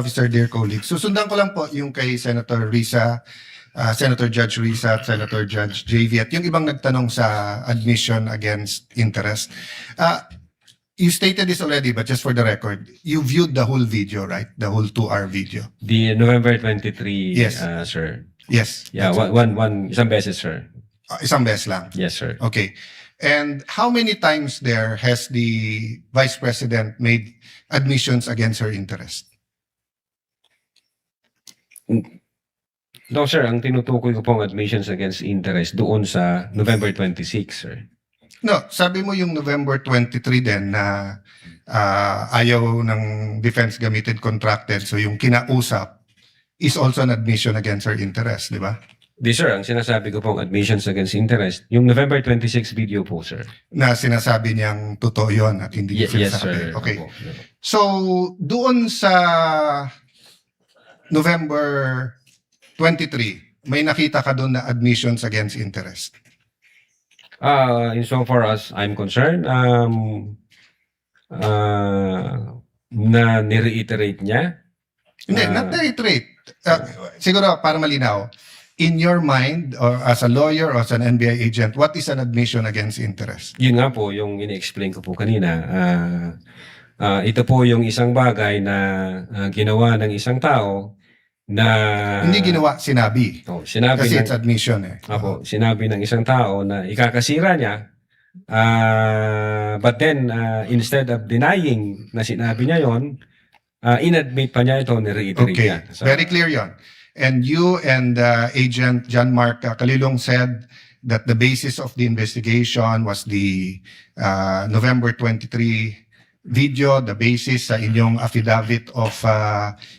Officer, dear colleagues. Susundan ko lang po yung kay Senator Risa, Senator Judge Risa at Senator Judge JV at yung ibang nagtanong sa admission against interest. You stated this already, but just for the record, you viewed the whole video, right? The whole 2-hour video. The November 23, Yes. Sir. Yes. Yeah, that's it. isang beses, sir. Isang beses lang. Yes, sir. Okay. And how many times there has the Vice President made admissions against her interest? No, sir. Ang tinutukoy ko pong admissions against interest doon sa November 26, sir. No, sabi mo yung November 23 din na ayaw ng defense gamitin contracted. So yung kinausap is also an admission against her interest, di ba? Di, sir. Ang sinasabi ko pong admissions against interest, yung November 26 video po, sir. Na sinasabi niyang totoo yun at hindi niya Yes, sinasabi. sir. Okay. Opo. So, doon sa November 23, may nakita ka doon na admissions against interest. Insofar as I'm concerned, na nireiterate niya. Hindi, not reiterate. Siguro, para malinaw, in your mind, or as a lawyer or as an NBI agent, what is an admission against interest? Yun nga po, yung ini-explain ko po kanina. Ito po yung isang bagay na ginawa ng isang tao na... Hindi ginawa, sinabi. Sinabi Kasi ng, it's admission eh. sinabi ng isang tao na ikakasira niya, but then instead of denying na sinabi niya yon, inadmit pa niya ito, ni-reiterate Okay, niya. So, very clear yon. And you and Agent John Mark Kalilong said that the basis of the investigation was the November 23 video, the basis sa inyong affidavit of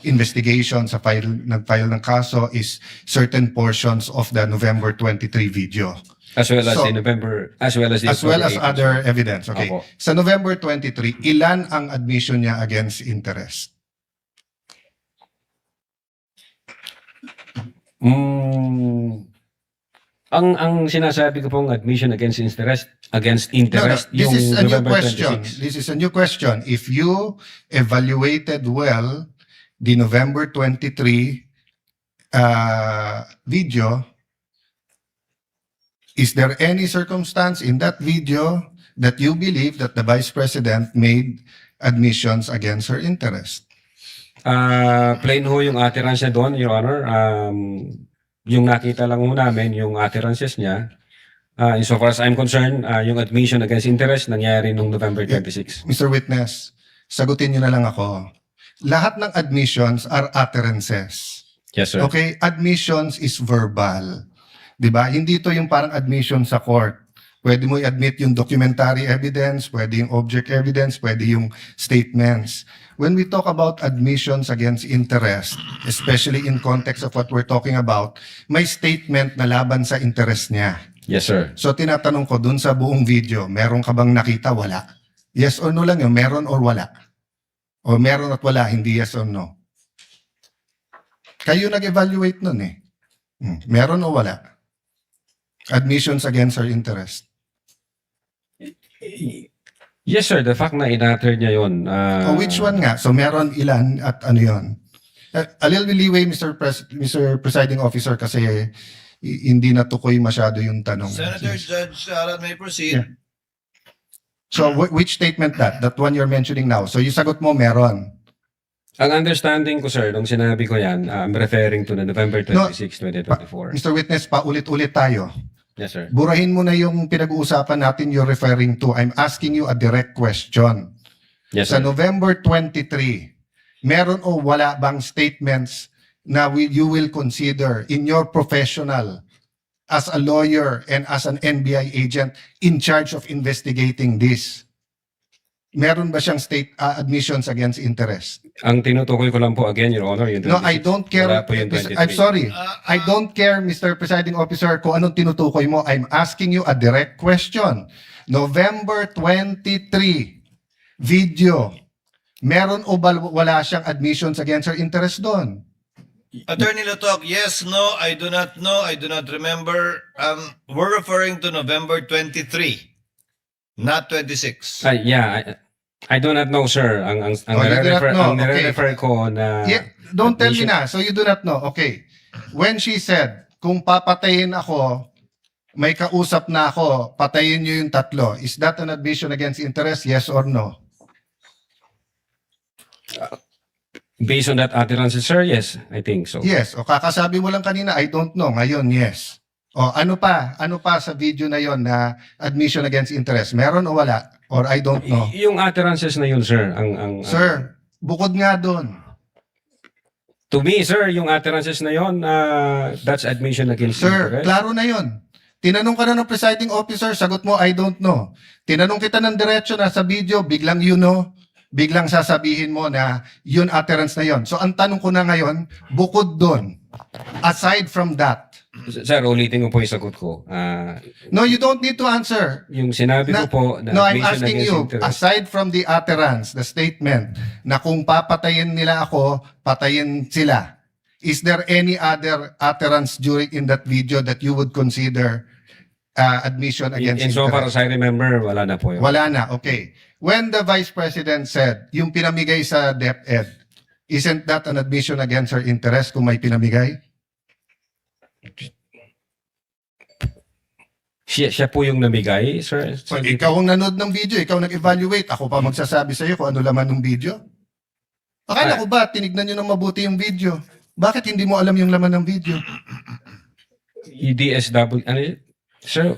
investigation sa nag-file ng kaso is certain portions of the November 23 video. as well as So, the November, as well as the As well as October 8, other evidence. Okay. Opo. Sa November 23, ilan ang admission niya against interest? Ang sinasabi ko pong admission against interest, This yung is a new November question. 26. This is a new question. If you evaluated well the November 23 video, is there any circumstance in that video that you believe that the Vice President made admissions against her interest? Plain ho yung utterance niya doon, Your Honor. Yung nakita lang ho namin, yung utterances niya. Insofar as I'm concerned, yung admission against interest nangyari nung November 26. Mr. Witness, sagutin niyo na lang ako. Lahat ng admissions are utterances. Yes, sir. Okay? Admissions is verbal. 'Di ba? Hindi ito yung parang admission sa court. Pwede mo i-admit yung documentary evidence, pwede yung object evidence, pwede yung statements. When we talk about admissions against interest, especially in context of what we're talking about, may statement na laban sa interest niya. Yes, sir. So tinatanong ko dun sa buong video, meron ka bang nakita? Wala. Yes or no lang yun, meron or wala. O meron at wala, hindi yes or no. Kayo nag-evaluate nun eh. Meron o wala? Admissions against her interest. Yes, sir. The fact na in-utter niya yun. O which one nga? So meron ilan at ano yun? A little leeway, Mr. Presiding Officer, kasi hindi natukoy masyado yung tanong. Senator Judge Arat may proceed. Yeah. So which statement that? That one you're mentioning now. So yung sagot mo meron. Ang understanding ko, sir, nung sinabi ko yan, I'm referring to the November 26, 2024. Mr. Witness, paulit-ulit tayo. Yes, sir. Burahin mo na yung pinag-uusapan natin you're referring to. I'm asking you a direct question. Yes, Sa sir. November 23, meron o wala bang statements na you will consider in your professional as a lawyer and as an NBI agent in charge of investigating this? Meron ba siyang state admissions against interest? Ang tinutukoy ko lang po again, Your Honor, yung 26. No, I don't care. Wala po yung 23. I'm sorry. I don't care, Mr. Presiding Officer, kung anong tinutukoy mo. I'm asking you a direct question. November 23, video. Meron o wala siyang admissions against her interest doon? Attorney Latok, yes, no, I do not know, I do not remember. We're referring to November 23, not 26. Yeah, I do not know, sir. Ang Oh, you do not nare-refer, know. ang Okay. nare-refer ko na Yeah, don't tell me admission- na. So you do not know. Okay. When she said, kung papatayin ako, may kausap na ako, patayin niyo yung tatlo. Is that an admission against interest? Yes or no? based on that utterance, sir, yes, I think so. Yes. O kakasabi mo lang kanina, I don't know. Ngayon, yes. O ano pa? Ano pa sa video na yon na admission against interest? Meron o wala? Or I don't know. Yung utterances na yun, sir, ang Sir, bukod nga doon. to me, sir, yung utterances na yun, that's admission against Sir, interest. klaro na yon. Tinanong ka na ng presiding officer, sagot mo, I don't know. Tinanong kita ng diretso na sa video, biglang you know, biglang sasabihin mo na yun utterance na yon. So ang tanong ko na ngayon, bukod doon, aside from that, Sir, ulitin ko po yung sagot ko. no, you don't need to answer. Yung sinabi ko po na No, I'm admission asking against you, interest. aside from the utterance, the statement, na kung papatayin nila ako, patayin sila, is there any other utterance during in that video that you would consider admission against In so far interest? as I remember, wala na po yun. Wala na, okay. When the Vice President said, yung pinamigay sa DepEd, isn't that an admission against her interest kung may pinamigay? Siya po yung namigay, sir. So, ikaw ang nanood ng video, ikaw nag-evaluate, ako pa magsasabi sa iyo kung ano laman ng video. Akala ko ba, tinignan nyo ng mabuti yung video? Bakit hindi mo alam yung laman ng video? EDSW, ano yun? Sir,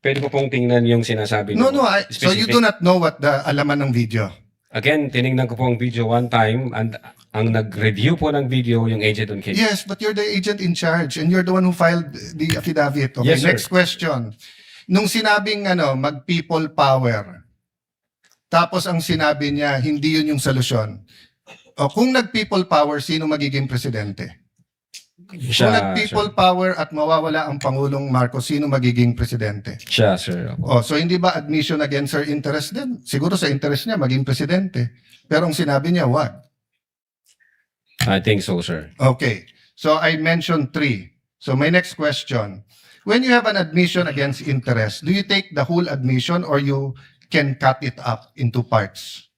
pwede ko pong tingnan yung sinasabi No, niyo. no, so you Specific. do not know what the alaman ng video. Again, tinignan ko po ang video one time and ang nag-review po ng video yung agent on case. Yes, but you're the agent in charge and you're the one who filed the affidavit. Okay, Yes, sir. next question. Nung sinabing mag-people power, tapos ang sinabi niya, hindi yun yung solusyon. O kung nag-people power, sino magiging presidente? Kung nag-people power at mawawala ang Pangulong Marcos, sino magiging presidente? Siya, sir. Oh, so hindi ba admission against her interest din? Siguro sa interest niya maging presidente. Pero ang sinabi niya, wag. I think so, sir. Okay. So I mentioned 3. So my next question. When you have an admission against interest, do you take the whole admission or you can cut it up into parts?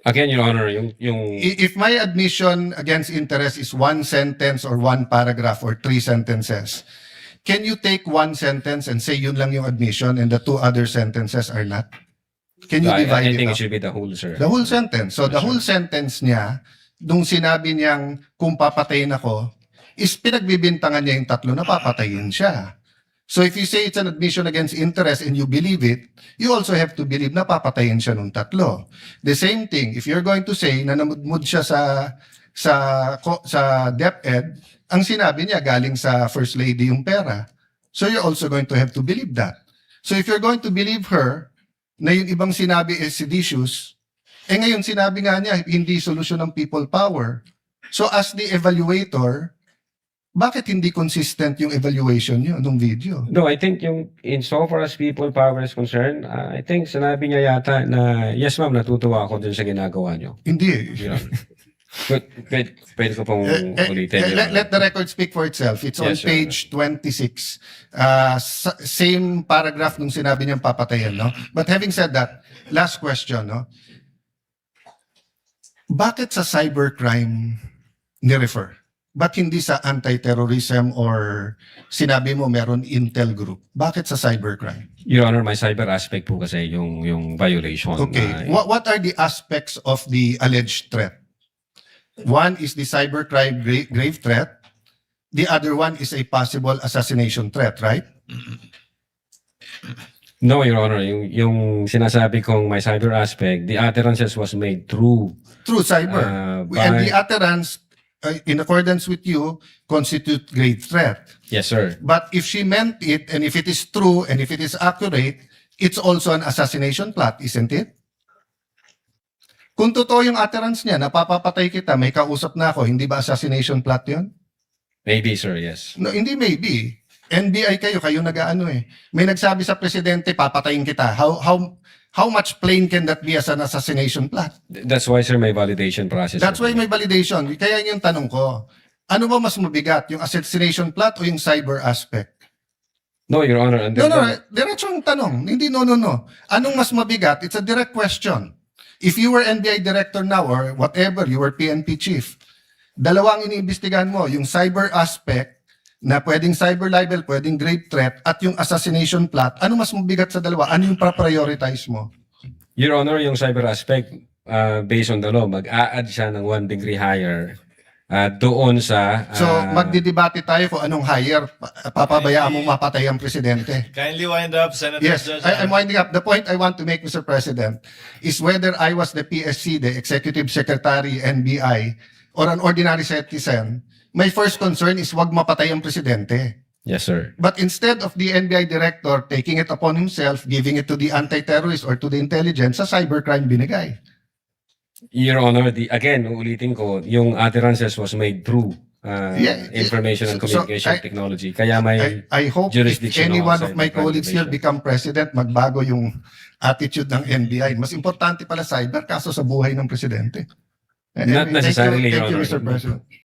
Again, Your Honor, yung If my admission against interest is 1 sentence or 1 paragraph or 3 sentences, can you take 1 sentence and say yun lang yung admission and the 2 other sentences are not? Can you I divide think it it up? should be the whole, sir. The whole sentence. So the Yes, sir. whole sentence niya, nung sinabi niyang kung papatayin ako, is pinagbibintangan niya yung tatlo na papatayin siya. So if you say it's an admission against interest and you believe it, you also have to believe na papatayin siya nung tatlo. The same thing, if you're going to say na namudmud siya sa DepEd, ang sinabi niya galing sa First Lady yung pera. So you're also going to have to believe that. So if you're going to believe her, na yung ibang sinabi is seditious, ngayon sinabi nga niya, hindi solusyon ng people power. So as the evaluator, bakit hindi consistent yung evaluation niyo nung video? No, I think yung in so far as people power is concerned, I think sinabi niya yata na, yes ma'am, natutuwa ako dun sa ginagawa niyo. Hindi. Your Honor. Pwede ko pong ulitin. Your Honor. Let the record speak for itself. It's on Yes, Your page 26. Same paragraph nung sinabi niyang papatayin, no? But having said that, last question, no? Bakit sa cybercrime ni-refer? Ba't hindi sa anti-terrorism or sinabi mo meron intel group? Bakit sa cybercrime? Your Honor, my cyber aspect po kasi yung violation. Okay. What are the aspects of the alleged threat? One is the cybercrime grave threat. The other one is a possible assassination threat, right? No, Your Honor, yung sinasabi kong my cyber aspect, the utterances was made through Through cyber. And the by, utterance, in accordance with you, constitute grave threat. yes sir. But if she meant it, and if it is true, and if it is accurate, it's also an assassination plot, isn't it? Kung totoo yung utterance niya, napapapatay kita, may kausap na ako, hindi ba assassination plot yun? Maybe sir, yes. No, hindi maybe. NBI kayo nag-aano eh. May nagsabi sa presidente, papatayin kita. How much plain can that be as an assassination plot? That's why sir may validation process. That's sir. why may validation. Kaya yun yung tanong ko. Ano ba mas mabigat, yung assassination plot o yung cyber aspect? No, Your Honor. No, no, diretsong tanong. Hindi no. Anong mas mabigat? It's a direct question. If you were NBI director now or whatever, you were PNP chief, dalawang iniimbestigahan mo, yung cyber aspect na pwedeng cyber libel, pwedeng grave threat, at yung assassination plot. Ano mas mabigat sa dalawa? Ano yung prioritize mo? Your Honor, yung cyber aspect, based on the law, mag-a-add siya ng 1 degree higher doon sa... So, magdidebate tayo kung anong higher. Papabayaan mo mapatay ang presidente. Kindly wind up, Senator Yes, Judge. I'm winding up. The point I want to make, Mr. President, is whether I was the PSC, the Executive Secretary, NBI, or an ordinary citizen, my first concern is wag mapatay ang presidente. Yes, sir. But instead of the NBI director taking it upon himself, giving it to the anti-terrorist or to the intelligence, sa cybercrime binigay. Your Honor, again, uulitin ko, yung utterances was made through Yeah, information and so communication I- technology. Kaya may... I hope if jurisdiction any one outside of my the crime colleagues here division. become president, magbago yung attitude ng NBI. Mas importante pala cyber kaso sa buhay ng presidente. Not necessarily, Thank Your you, Honor. Mr. President.